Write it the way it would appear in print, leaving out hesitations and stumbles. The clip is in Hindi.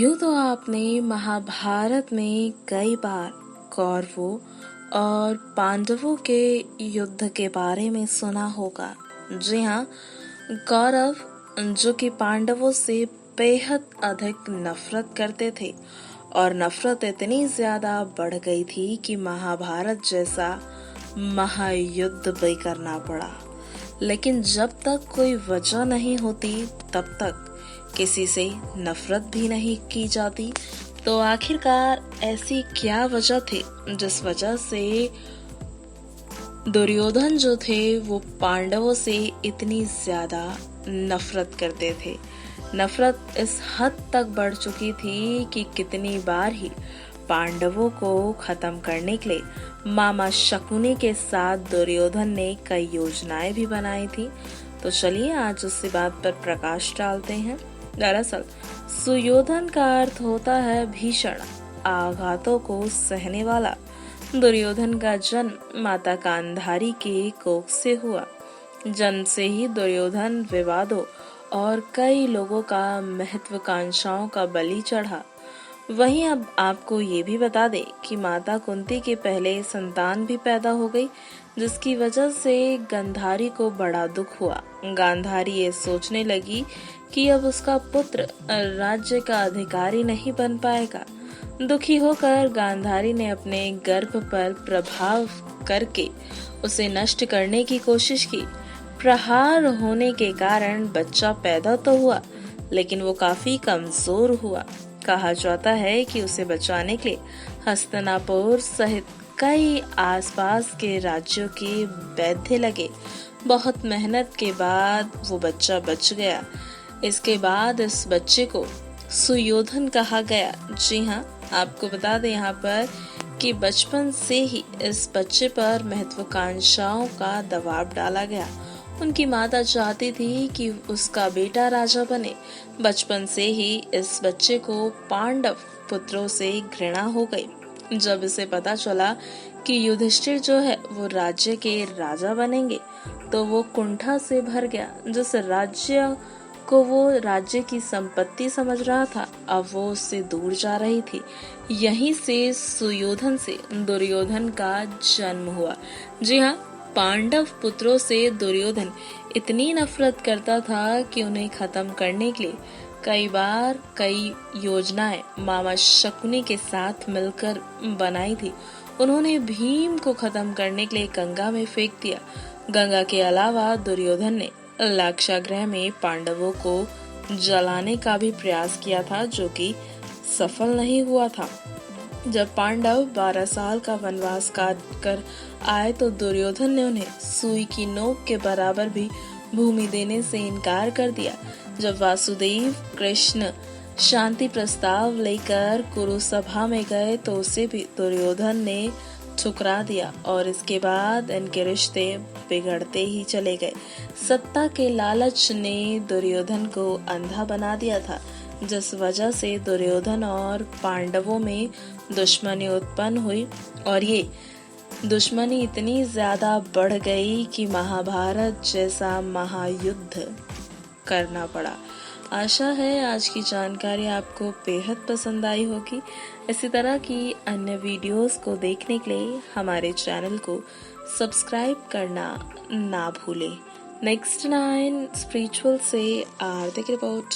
यूं तो आपने महाभारत में कई बार कौरवों और पांडवों के युद्ध के बारे में सुना होगा। जी हाँ, कौरव जो कि पांडवों से बेहद अधिक नफरत करते थे और नफरत इतनी ज्यादा बढ़ गई थी कि महाभारत जैसा महायुद्ध भी करना पड़ा। लेकिन जब तक कोई वजह नहीं होती तब तक किसी से नफरत भी नहीं की जाती। तो आखिरकार ऐसी क्या वजह थी जिस वजह से दुर्योधन जो थे वो पांडवों से इतनी ज्यादा नफरत करते थे। नफरत इस हद तक बढ़ चुकी थी कि कितनी बार ही पांडवों को खत्म करने के लिए मामा शकुनी के साथ दुर्योधन ने कई योजनाएं भी बनाई थी। तो चलिए आज उसी बात पर प्रकाश डालते हैं। दरअसल सुयोधन का अर्थ होता है भीषण आघातों को सहने वाला। दुर्योधन का जन्म माता गांधारी के कोख से हुआ। जन्म से ही दुर्योधन विवादों और कई लोगों का महत्वाकांक्षाओं का बलि चढ़ा। वहीं अब आपको ये भी बता दे कि माता कुंती के पहले संतान भी पैदा हो गई, जिसकी वजह से गांधारी को बड़ा दुख हुआ। गांधारी ये सोचने लगी कि अब उसका पुत्र राज्य का अधिकारी नहीं बन पाएगा। दुखी होकर गांधारी ने अपने गर्भ पर प्रभाव करके उसे नष्ट करने की कोशिश की। प्रहार होने के कारण बच्चा पैदा तो हुआ, लेकिन वो काफी कमजोर हुआ। कहा जाता है कि उसे बचाने के लिए हस्तिनापुर सहित कई आसपास के राज्यों के वैद्य लगे। बहुत मेहनत के बाद वो बच्चा बच गया। इसके बाद इस बच्चे को सुयोधन कहा गया। जी हाँ, आपको बता दें यहाँ पर कि बचपन से ही इस बच्चे पर महत्वाकांक्षाओं का दबाव डाला गया। उनकी माता चाहती थी कि उसका बेटा राजा बने। बचपन से ही इस बच्चे को पांडव पुत्रों से घृणा हो गई। जब इसे पता चला कि युधिष्ठिर जो है वो राज्य के राजा बनेंगे तो वो कुंठा से भर गया। जिस राज्य को वो राज्य की संपत्ति समझ रहा था, अब वो उससे दूर जा रही थी। यहीं से सुयोधन से दुर्योधन का जन्म हुआ। जी हाँ, पांडव पुत्रों से दुर्योधन इतनी नफरत करता था कि उन्हें खत्म करने के लिए कई योजनाएं मामा शकुनी के साथ मिलकर बनाई थी। उन्होंने भीम को खत्म करने के लिए गंगा में फेंक दिया। गंगा के अलावा दुर्योधन ने लाक्षागृह में पांडवों को जलाने का भी प्रयास किया था, जो कि सफल नहीं हुआ था। जब पांडव 12 साल का वनवास काट कर आए तो दुर्योधन ने उन्हें सुई की नोक के बराबर भी भूमि देने से इनकार कर दिया। जब वासुदेव कृष्ण शांति प्रस्ताव लेकर कुरुसभा में गए तो उसे भी दुर्योधन ने ठुकरा दिया और इसके बाद इनके रिश्ते बिगड़ते ही चले गए। सत्ता के लालच ने दुर्योधन को अंधा बना दिया था, जिस वजह से दुर्योधन और पांडवों में दुश्मनी उत्पन्न हुई और ये दुश्मनी इतनी ज्यादा बढ़ गई कि महाभारत जैसा महायुद्ध करना पड़ा। आशा है आज की जानकारी आपको बेहद पसंद आई होगी। इसी तरह की अन्य वीडियोस को देखने के लिए हमारे चैनल को सब्सक्राइब करना ना भूलें। नेक्स्ट 9 स्पिरिचुअल से आरती की रिपोर्ट।